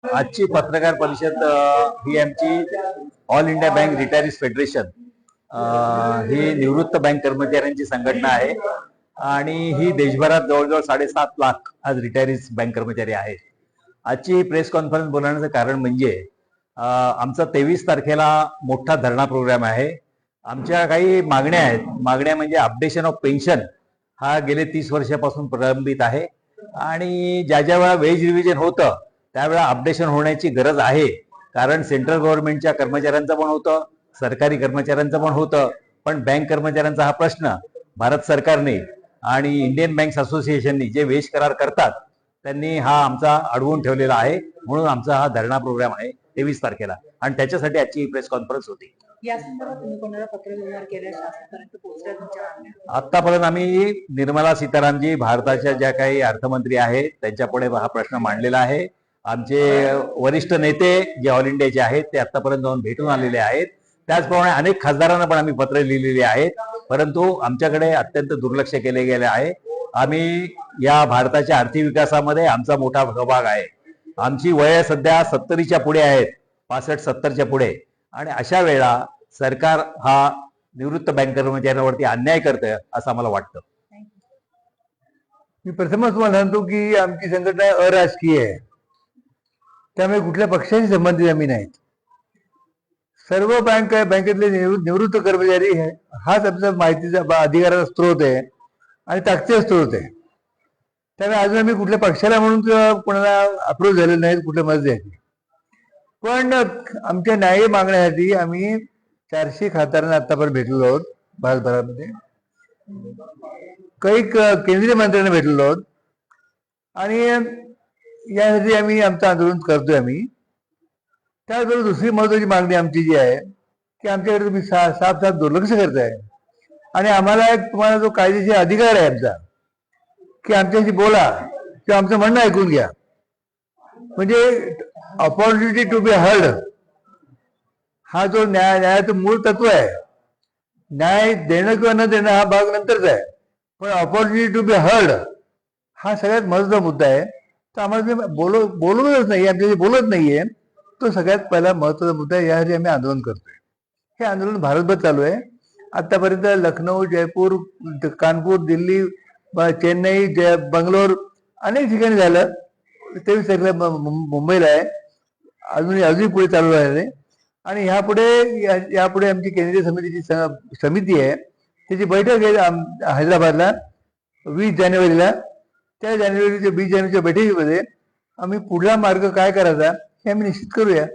आजची पत्रकार परिषद ही आमची all India bank retirees federation ही निवृत्त बँक कर्मचाऱ्यांची संघटना आहे आणि ही देशभरात जवळजवळ 7.5 लाख आज रिटायरीज बँक कर्मचारी आहेत. आजची प्रेस कॉन्फरन्स बोलवण्याचं कारण म्हणजे आमचा 23 तारखेला मोठा धरणा प्रोग्राम आहे. आमच्या काही मागण्या आहेत. मागण्या म्हणजे अपडेशन ऑफ पेन्शन हा गेले 30 वर्षापासून प्रलंबित आहे आणि ज्या ज्या वेळा वेज रिव्हिजन होतं त्यावेळा अपडेशन होण्याची गरज आहे. कारण सेंट्रल गव्हर्नमेंटच्या कर्मचाऱ्यांचं पण होतं, सरकारी कर्मचाऱ्यांचं पण होतं, पण बँक कर्मचाऱ्यांचा हा प्रश्न भारत सरकारने आणि इंडियन बँक्स असोसिएशननी जे वेज करार करतात त्यांनी हा आमचा अडवून ठेवलेला आहे. म्हणून आमचा हा धरणा प्रोग्राम आहे 23 तारखेला आणि त्याच्यासाठी आजची प्रेस कॉन्फरन्स होती. या संदर्भात तुम्ही कोणाला पत्रव्यवहार केला, शासनापर्यंत पोहोचल्या तुमच्या मागण्या? आतापर्यंत आम्ही निर्मला सीतारामजी भारताच्या ज्या काही अर्थमंत्री आहेत त्यांच्यापुढे हा प्रश्न मांडलेला आहे. आमचे वरिष्ठ नेते जे ऑल इंडियाचे आहेत ते आतापर्यंत जाऊन भेटून आलेले आहेत. त्याचप्रमाणे अनेक खासदारांना पण आम्ही पत्र लिहिलेली आहेत, परंतु आमच्याकडे अत्यंत दुर्लक्ष केले गेले आहे. आम्ही या भारताच्या आर्थिक विकासामध्ये आमचा मोठा सहभाग आहे. आमची वय सध्या 70च्या पुढे आहेत, 65-70च्या पुढे, आणि अशा वेळा सरकार हा निवृत्त बँक कर्मचाऱ्यांवरती अन्याय करतंय असं आम्हाला वाटतं. मी प्रथमच तुम्हाला सांगतो की आमची संघटना अराजकीय आहे, त्यामुळे कुठल्या पक्षाशी संबंधित आम्ही नाहीत. सर्व बँकेतले निवृत्त कर्मचारी हाच आमचा माहितीचा अधिकाराचा स्त्रोत आहे आणि ताकदीचा स्त्रोत आहे. त्यामुळे अजून आम्ही कुठल्या पक्षाला म्हणून किंवा कोणाला अप्रोच झालेले नाहीत कुठल्या मदत द्यायची. पण आमच्या न्याय्य मागण्यासाठी आम्ही 400 खासदारांना आतापर्यंत भेटलेलो आहोत. भारतभरामध्ये काही केंद्रीय मंत्र्यांना भेटलेलो आहोत आणि यासाठी आम्ही आमचं आंदोलन करतोय. आम्ही त्याचबरोबर दुसरी महत्वाची मागणी आमची जी आहे की आमच्याकडे तुम्ही साफ दुर्लक्ष करताय आणि आम्हाला तुम्हाला जो कायदेशीर अधिकार आहे आमचा की आमच्याशी बोला किंवा आमचं म्हणणं ऐकून घ्या, म्हणजे ऑपॉर्च्युनिटी टू बी हर्ड हा जो न्यायाचं मूळ तत्व आहे. न्याय देणं किंवा न देणं हा भाग नंतरचा आहे, पण ऑपॉर्च्युनिटी टू बी हर्ड हा सगळ्यात महत्वाचा मुद्दा आहे. तर आम्हाला बोलवतच नाही, आमच्याशी बोलत नाहीये, तो सगळ्यात पहिला महत्वाचा मुद्दा आहे. यासाठी आम्ही आंदोलन करतोय. हे आंदोलन भारतभर चालू आहे. आतापर्यंत लखनौ, जयपूर, कानपूर, दिल्ली, चेन्नई, बंगलोर अनेक ठिकाणी झालं. 23 तारखेला मुंबईला आहे. अजूनही पुढे चालू आहे आणि यापुढे आमची केंद्रीय समितीची समिती आहे, त्याची बैठक आहे हैदराबादला 20 जानेवारीला. त्या 20 जानेवारीच्या बैठकीमध्ये आम्ही पुढला मार्ग काय करायचा हे आम्ही निश्चित करूया.